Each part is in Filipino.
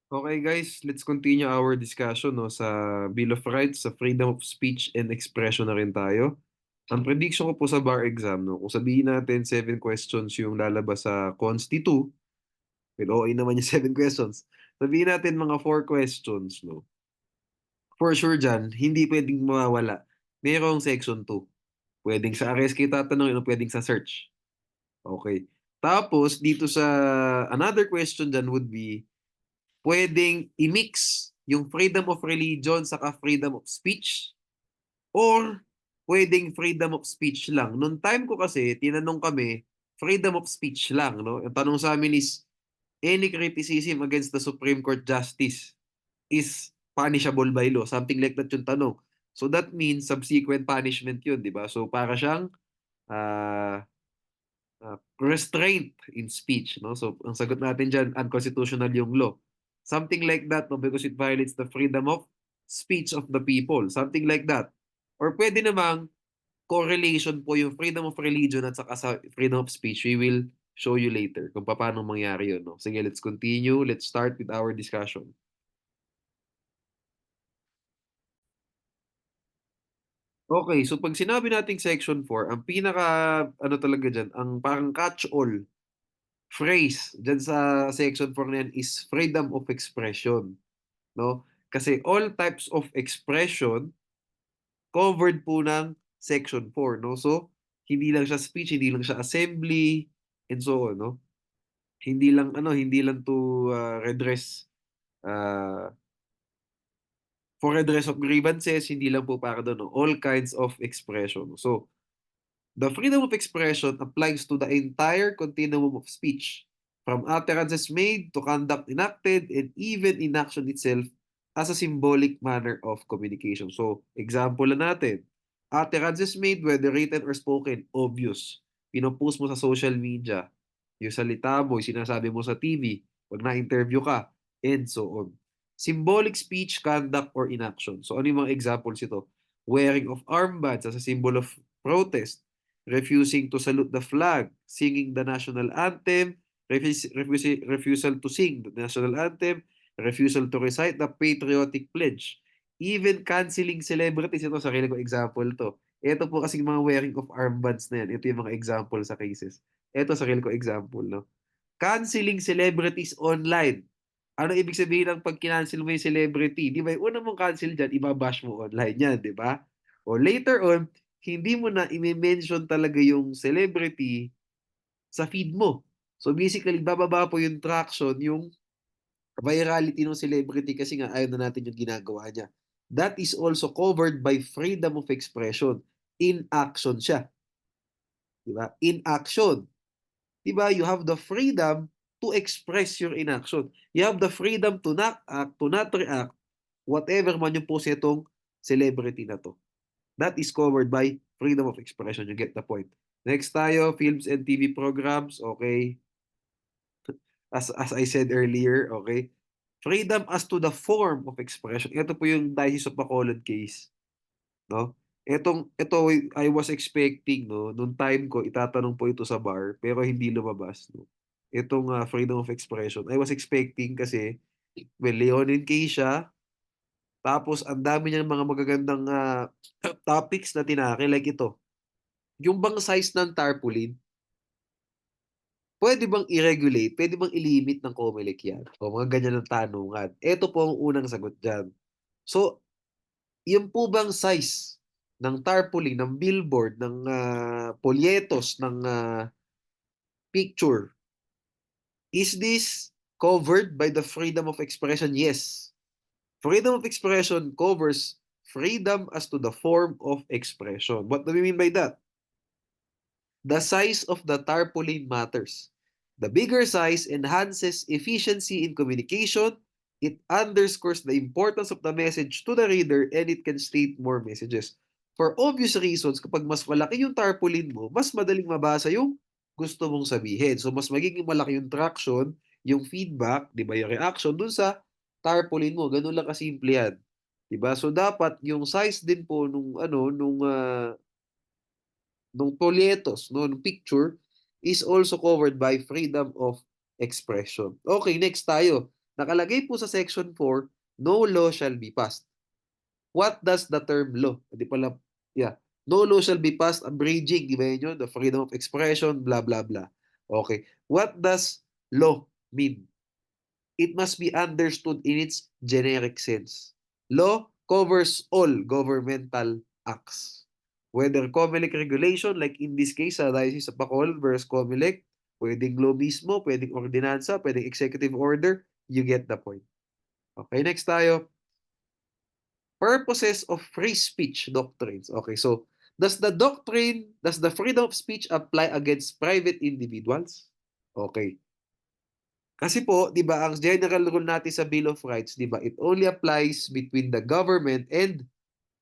Okay guys, let's continue our discussion no, sa Bill of Rights, sa freedom of speech and expression na rin tayo. Ang prediction ko po sa bar exam, no, kung sabihin natin 7 questions yung lalabas sa Consti 2, well, okay naman yung 7 questions. Sabihin natin mga 4 questions, no. For sure dyan, hindi pwedeng mawawala. Merong section 2. Pwedeng sa RSK tatanungin o pwedeng sa search. Okay. Tapos, dito sa another question dyan would be, pwedeng i-mix yung freedom of religion saka freedom of speech or pwedeng freedom of speech lang. Noong time ko kasi, tinanong kami, freedom of speech lang. No? Ang tanong sa amin is, any criticism against the Supreme Court Justice is punishable by law. Something like that yung tanong. So that means subsequent punishment yun, di ba? So para siyang uh, restraint in speech. No? So, ang sagot natin dyan, unconstitutional yung law. Something like that, no? Because it violates the freedom of speech of the people. Something like that. Or pwede namang correlation po yung freedom of religion at saka sa freedom of speech. We will show you later kung paano mangyari yun. No? Sige, let's continue. Let's start with our discussion. Okay, so pag sinabi nating section 4, ang pinaka, ano talaga dyan, ang parang catch-all phrase dyan sa section 4 na yan is freedom of expression, no? Kasi all types of expression covered po ng section 4, no? So, hindi lang siya speech, hindi lang siya assembly, and so on, no? Hindi lang to redress uh, for redress of grievances, hindi lang po para doon, no? All kinds of expression. So, the freedom of expression applies to the entire continuum of speech, from utterances made to conduct enacted and even inaction itself as a symbolic manner of communication. So, example na natin. Utterances made, whether written or spoken, obvious. Pinopost mo sa social media. Yung salita mo, yung sinasabi mo sa TV, pag na-interview ka, and so on. Symbolic speech, conduct, or inaction. So, ano yung mga examples ito? Wearing of armbands as a symbol of protest, refusing to salute the flag, singing the national anthem, refusal to sing the national anthem, refusal to recite the patriotic pledge, even canceling celebrities. Ito, sarili ko example to. Ito po kasing mga wearing of armbands na yan. Ito yung mga example sa cases. Ito, sarili ko example, no? Canceling celebrities online. Ano ibig sabihin ng pag kinancel mo yung celebrity? Di ba, yung una mong cancel dyan, ibabash mo online yan, di ba? O later on, hindi mo na i-mention talaga yung celebrity sa feed mo. So basically, bababa po yung traction, yung virality ng celebrity kasi nga ayaw na natin yung ginagawa niya. That is also covered by freedom of expression. In action siya. Di ba? In action. Di ba? You have the freedom to express your inaction. You have the freedom to not act, to not react, whatever man yung pose itong celebrity na to. That is covered by freedom of expression. You get the point. Next tayo, films and TV programs. Okay. As I said earlier, okay. Freedom as to the form of expression. Ito po yung Diocese of Bacolod case, no? Ito I was expecting, no, nung time ko itatanong po ito sa bar pero hindi lumabas, no. Itong freedom of expression. I was expecting kasi well, Leonin case siya. Tapos ang dami niyang mga magagandang topics na tinake like ito. Yung bang size ng tarpaulin, pwede bang i-regulate? Pwede bang i-limit ng COMELEC yan? O mga ganyan ng tanungan. Ito po ang unang sagot dyan. So, yung po bang size ng tarpaulin, ng billboard, ng polyetos, ng picture, is this covered by the freedom of expression? Yes. Freedom of expression covers freedom as to the form of expression. What do we mean by that? The size of the tarpaulin matters. The bigger size enhances efficiency in communication. It underscores the importance of the message to the reader and it can state more messages. For obvious reasons, kapag mas malaki yung tarpaulin mo, mas madaling mabasa yung gusto mong sabihin. So, mas magiging malaki yung traction, yung feedback, di ba, yung reaction dun sa tarpaulin mo. Ganun lang kasimple yan. Di ba? So, dapat yung size din po nung polyetos, no, nung picture, is also covered by freedom of expression. Okay, next tayo. Nakalagay po sa Section 4, no law shall be passed. What does the term law? Hindi pala, yeah. No law shall be passed abridging, di ba yun yun? The freedom of expression, blah, blah, blah. Okay. What does law mean? It must be understood in its generic sense. Law covers all governmental acts. Whether COMELEC regulation, like in this case, sa Diocese of Bacolod versus COMELEC, pwedeng law mismo, pwedeng ordinansa, pwedeng executive order, you get the point. Okay, next tayo. Purposes of free speech doctrines. Okay, so does the freedom of speech apply against private individuals? Okay. Kasi po, 'di ba, ang general rule natin sa Bill of Rights, 'di ba, it only applies between the government and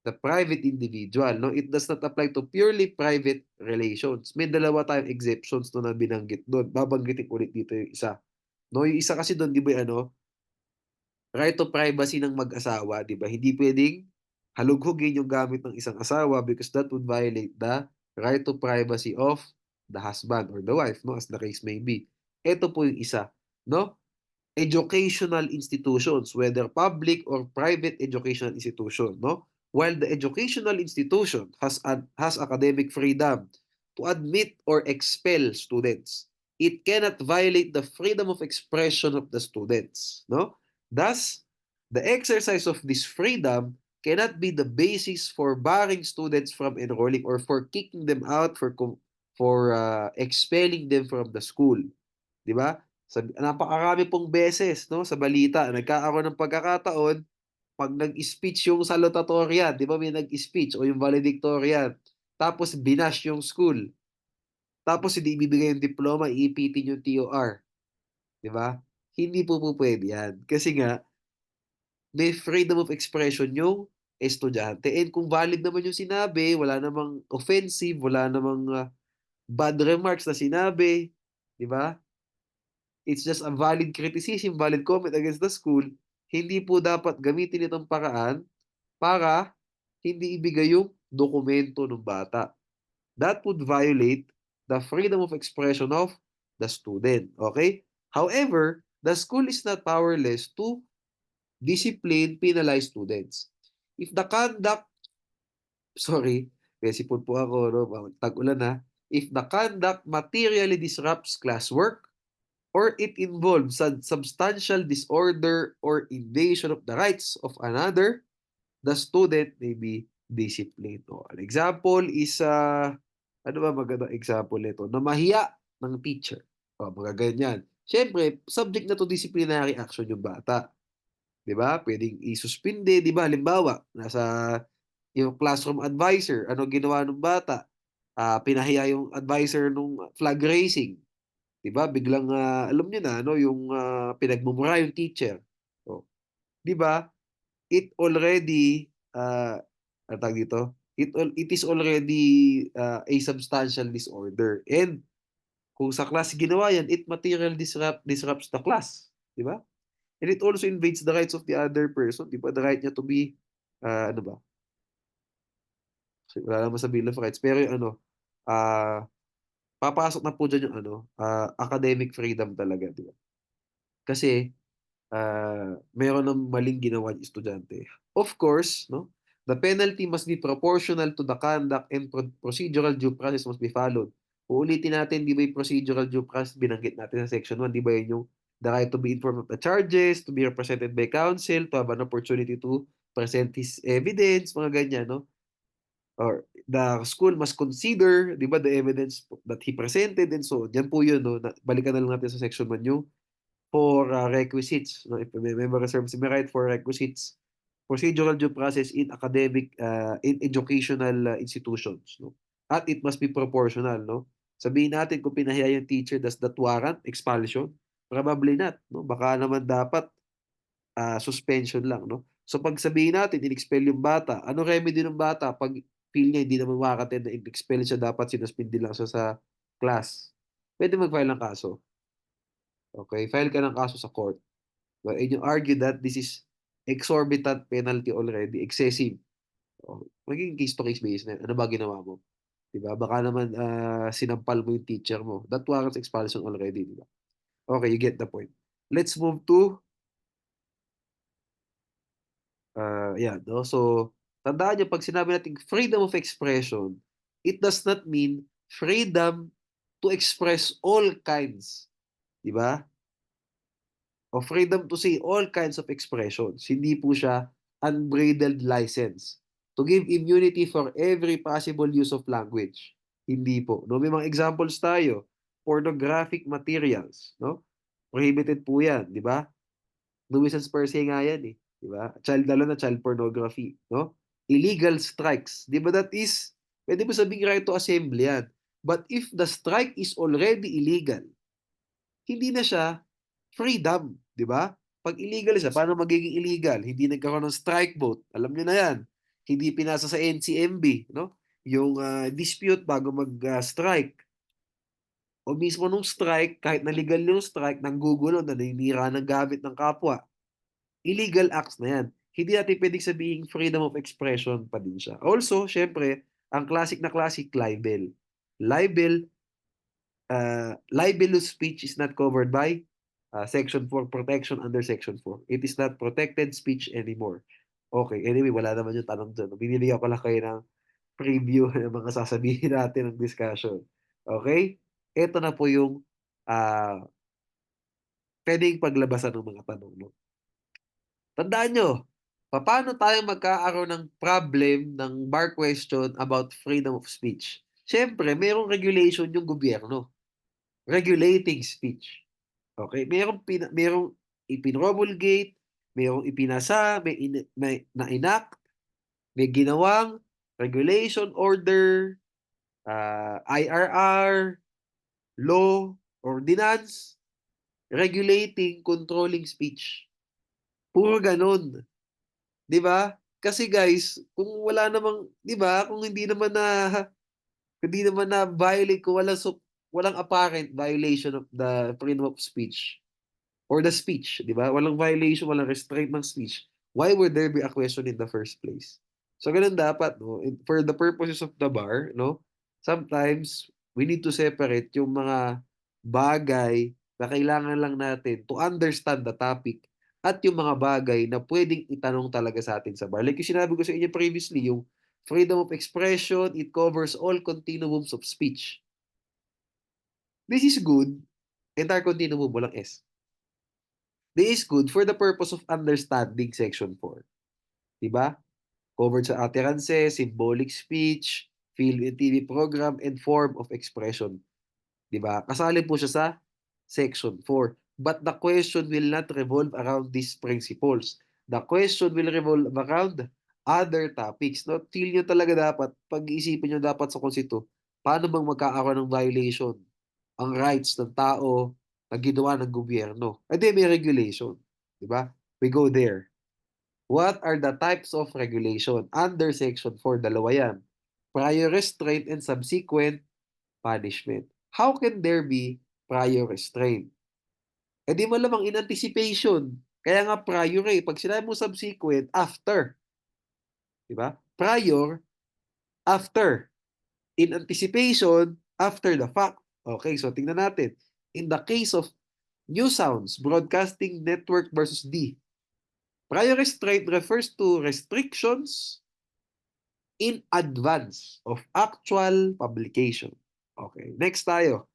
the private individual, no? It does not apply to purely private relations. May dalawa tayong exceptions no na binanggit doon. Babanggitin ulit dito yung isa. No, yung isa kasi doon, 'di ba, ano, right to privacy ng mag-asawa, 'di ba? Hindi pwedeng halughugin yung gamit ng isang asawa because that would violate the right to privacy of the husband or the wife, no, as the case may be. Ito po yung isa, no? Educational institutions, whether public or private educational institution, no? While the educational institution has academic freedom to admit or expel students, it cannot violate the freedom of expression of the students, no? Thus, the exercise of this freedom cannot be the basis for barring students from enrolling or for kicking them out, for expelling them from the school, di ba? Napakarami pong beses, no, sa balita nagkakaroon ng pagkakataon pag nag-speech yung salutatorian, 'di ba may nag-speech o yung valedictorian, tapos binash yung school, tapos hindi ibibigay yung diploma, iipitin yung TOR, 'di ba? Hindi po pupuwede 'yan. Kasi nga may freedom of expression yung estudyante, and kung valid naman yung sinabi, wala namang offensive, wala namang bad remarks na sinabi, 'di ba? It's just a valid criticism, valid comment against the school, hindi po dapat gamitin itong paraan para hindi ibigay yung dokumento ng bata. That would violate the freedom of expression of the student. Okay? However, the school is not powerless to discipline, penalize students. If the conduct, sorry, kasi po ako, no, tag-ulan na. If the conduct materially disrupts classwork, or it involves substantial disorder or invasion of the rights of another, the student may be disciplined. O, an example is, ano ba magandang example nito? Namahiya ng teacher. O, mga ganyan. Siyempre, subject na to disciplinary action yung bata. Di ba? Pwedeng isuspinde, di ba? Halimbawa, nasa yung classroom advisor, ano ginawa ng bata? Pinahiya yung advisor nung flag racing. 'Di ba? Biglang alam niyo na ano yung pinagmumura yung teacher. Oh, 'di ba? It already ano tawag dito? It is already a substantial disorder. And kung sa class ginawa yan, it material disrupts the class, 'di ba? And it also invades the rights of the other person, 'di ba? The right niya to be ano ba? Wala naman sa Bill of Rights, pero yung ano, papasok na po dyan yung ano, academic freedom talaga, 'di ba? Kasi meron ng maling ginawa yung estudyante. Of course, no, the penalty must be proportional to the conduct, and procedural due process must be followed. Uulitin natin, di ba yung procedural due process, binanggit natin sa section 1, di ba yun yung the right to be informed of the charges, to be represented by counsel, to have an opportunity to present his evidence, mga ganyan, no? Or the school must consider, di ba, the evidence that he presented, and so, yan po yun, no? Balikan na lang natin sa section 1 yung for requisites. No? If may member reserves may right for requisites, procedural due process in academic, in educational institutions. No? At it must be proportional. No? Sabihin natin kung pinahiya yung teacher, does that warrant expulsion? Probably not. No? Baka naman dapat suspension lang. No? So pag sabihin natin, in-expel yung bata, ano remedy ng bata? Pag feel niya hindi naman makakatend na in-expel siya, dapat sinuspindi lang siya sa class. Pwede mag-file ng kaso. Okay, file ka ng kaso sa court. So, and you argue that this is exorbitant penalty already, excessive. O, magiging case-to-case basis na ano ba ginawa mo? Diba? Baka naman sinampal mo yung teacher mo. That warrants expulsion already, diba? Okay, you get the point. Let's move to Ayan, no? So, tandaan niyo, pag sinabi natin freedom of expression, it does not mean freedom to express all kinds, di ba? O freedom to say all kinds of expressions. Hindi po siya unbridled license to give immunity for every possible use of language. Hindi po. No, may mga examples tayo. Pornographic materials, no? Prohibited po 'yan, di ba? Nuisance per se nga 'yan eh, di ba? Lalo na child pornography, no? Illegal strikes, di ba pwede mo sabing right to assembly yan. But if the strike is already illegal, hindi na siya freedom, di ba? Pag illegal siya, paano magiging illegal? Hindi nagkaroon ng strike vote. Alam niyo na yan. Hindi pinasa sa NCMB, no? Yung dispute bago mag-strike. O mismo nung strike, kahit na legal yung strike, nanggugulo, naninira ng gamit ng kapwa. Illegal acts na yan. Hindi natin pwedeng sabihin freedom of expression pa din siya. Also, syempre, ang classic na classic, libel. Libel libelous speech is not covered by Section 4 protection under Section 4. It is not protected speech anymore. Okay, anyway, wala naman yung tanong dyan. Binibigyan ko lang kayo ng preview ng mga sasabihin natin ng discussion. Okay? Ito na po yung pwedeng paglabasan ng mga tanong. No? Tandaan nyo, paano tayo magkakaroon ng problem ng bar question about freedom of speech? Siyempre, mayroong regulation yung gobyerno regulating speech. Okay? Merong ipinromulgate, merong ipinasa, may na-enact, may ginawang regulation, order, IRR, law, ordinance, regulating, controlling speech. Puro ganun. 'Di ba? Kasi guys, kung wala namang, 'di ba? Kung hindi naman na violate, kung walang apparent violation of the freedom of speech or the speech, di ba? Walang violation, walang restraint ng speech. Why would there be a question in the first place? So, ganun dapat, no? For the purposes of the bar, no? Sometimes, we need to separate yung mga bagay na kailangan lang natin to understand the topic at yung mga bagay na pwedeng itanong talaga sa atin sa bar. Like yung sinabi ko sa inyo previously, yung freedom of expression, it covers all continuums of speech. This is good. Entire continuum, walang S. This is good for the purpose of understanding Section 4. Diba? Covered sa utterances, symbolic speech, film and TV program, and form of expression. Diba? Kasali po siya sa Section 4. But the question will not revolve around these principles. The question will revolve around other topics. No? Feel nyo talaga dapat, pag-iisipin nyo dapat sa konsito, paano bang magkakaroon ng violation ang rights ng tao na ginawa ng gobyerno? Eh di may regulation. Diba? We go there. What are the types of regulation? Under Section 4, dalawa yan. Prior restraint and subsequent punishment. How can there be prior restraint? Eh di malamang in anticipation. Kaya nga prior eh. Pag sinabi mo subsequent, after. Diba? Prior, after. In anticipation, after the fact. Okay, so tingnan natin. In the case of New Sounds Broadcasting Network versus D, prior restraint refers to restrictions in advance of actual publication. Okay, next tayo.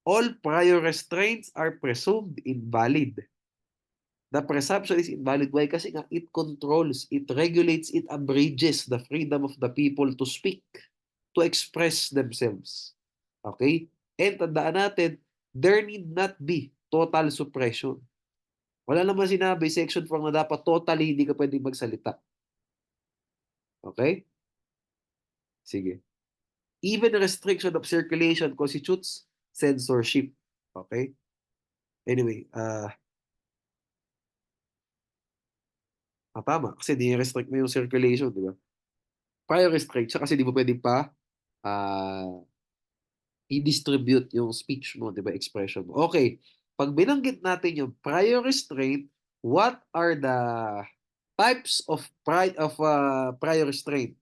All prior restraints are presumed invalid. The presumption is invalid. Why? Kasi nga it controls, it regulates, it abridges the freedom of the people to speak, to express themselves. Okay? And tandaan natin, there need not be total suppression. Wala naman sinabi, Section 4 na dapat totally hindi ka pwedeng magsalita. Okay? Sige. Even restriction of circulation constitutes censorship. Okay? Anyway, tama. Kasi di-restrict mo yung circulation, di ba? Prior restrict siya kasi di mo pwedeng pa uh, i-distribute yung speech mo, di ba? Expression mo. Okay. Pag binanggit natin yung prior restraint, what are the types of prior restraint?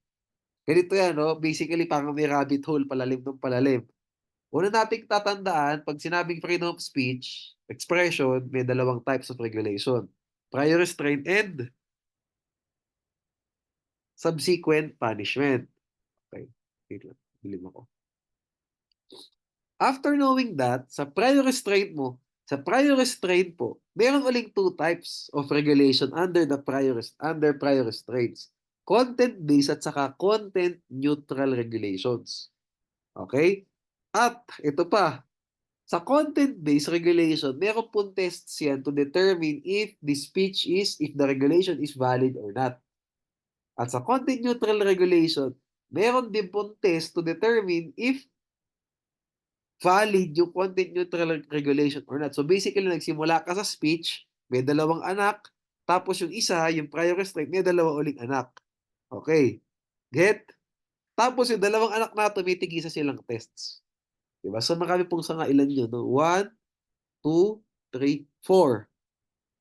Ganito yan, no? Basically, parang may rabbit hole, palalim ng palalim. Una nating tatandaan, pag sinabing freedom of speech, expression, may dalawang types of regulation. Prior restraint and, subsequent punishment. Okay. Wait lang. Bilim ako. After knowing that, sa prior restraint po, meron uling two types of regulation under prior restraints. Content-based at saka content-neutral regulations. Okay? At ito pa, sa content-based regulation, meron pong tests yan to determine if the regulation is valid or not. At sa content-neutral regulation, meron din pong test to determine if valid yung content-neutral regulation or not. So basically, nagsimula ka sa speech, may dalawang anak, tapos yung isa, yung prior restraint, may dalawa uling anak. Okay. Get? Tapos yung dalawang anak na tumitigisa silang tests. Diba? So marami pong sangailan yun. No? 1, 2, 3, 4.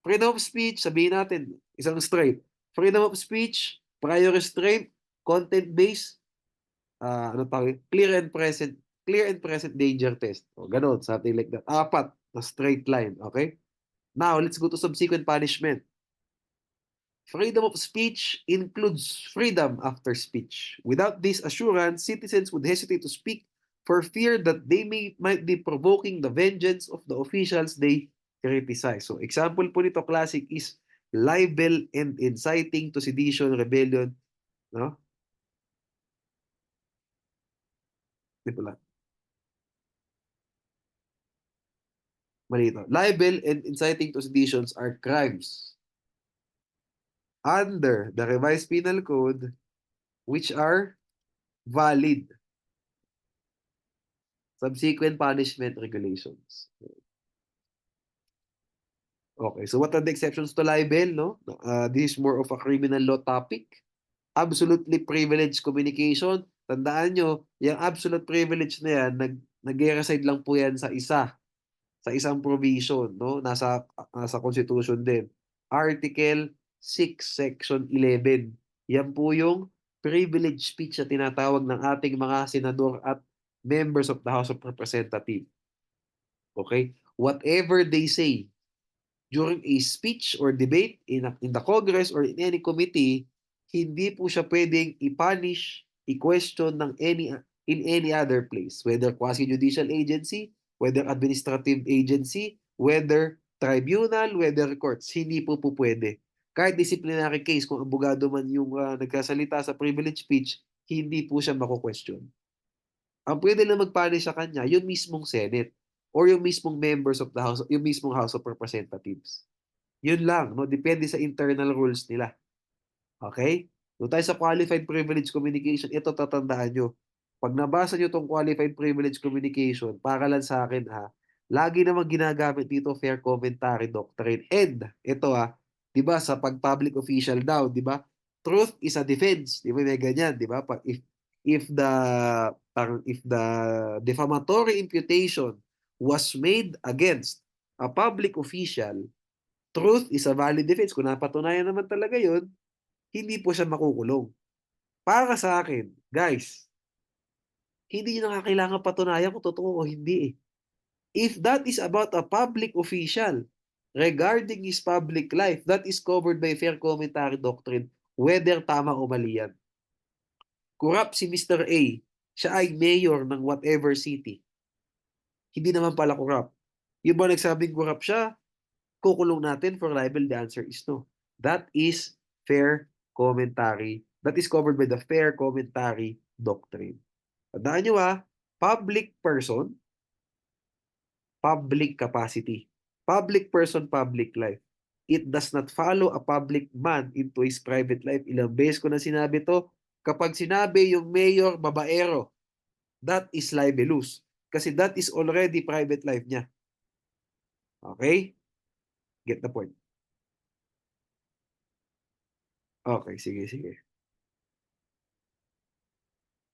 Freedom of speech, sabihin natin, isang straight. Freedom of speech, prior restraint, content-based, ano tawag, clear and present danger test. O, ganun, something like that. Apat na straight line, okay? Now, let's go to subsequent punishment. Freedom of speech includes freedom after speech. Without this assurance, citizens would hesitate to speak for fear that might be provoking the vengeance of the officials they criticize. So, example po nito, classic, is libel and inciting to sedition, rebellion, no? Dito lang. Malito. Libel and inciting to seditions are crimes under the revised penal code which are valid. Subsequent punishment regulations. Okay, so what are the exceptions to libel, no? This is more of a criminal law topic. Absolutely privileged communication. Tandaan nyo, yung absolute privilege na yan, nag-reside lang po yan sa isang provision, no? Nasa Constitution din. Article 6, Section 11. Yan po yung privileged speech na tinatawag ng ating mga senador at members of the House of Representatives. Okay? Whatever they say during a speech or debate in the Congress or in any committee, hindi po siya pwedeng i-punish, i-question in any other place, whether quasi-judicial agency, whether administrative agency, whether tribunal, whether courts, hindi po pwede. Kahit disciplinary case, kung abogado man yung nagkasalita sa privilege speech, hindi po siya mako-question. Ang pwede lang mag-punish sa kanya, yung mismong Senate or yung mismong members of the House, yung mismong House of Representatives. Yun lang, no? Depende sa internal rules nila. Okay? Doon tayo sa qualified privilege communication, ito tatandaan nyo. Pag nabasa nyo itong qualified privilege communication, para lang sa akin lagi namang ginagamit dito fair commentary doctrine. And, ito di ba, sa pag-public official daw, di ba, truth is a defense. Di ba, may ganyan, di ba? If the if the defamatory imputation was made against a public official, truth is a valid defense. Kung napatunayan naman talaga yun, hindi po siya makukulong. Para sa akin, guys, hindi nyo na kailangan patunayan kung totoo o hindi eh. If that is about a public official regarding his public life, that is covered by fair commentary doctrine, whether tama o mali yan. Corrupt si Mr. A, siya ay mayor ng whatever city. Hindi naman pala corrupt. Yung ba nagsabing corrupt siya, kukulong natin for libel? The answer is no. That is fair commentary. That is covered by the fair commentary doctrine. Tandaan nyo public person, public capacity. Public person, public life. It does not follow a public man into his private life. Ilang beses ko na sinabi to. Kapag sinabi yung mayor babaero, that is libelous. Kasi that is already private life niya. Okay? Get the point. Okay, sige.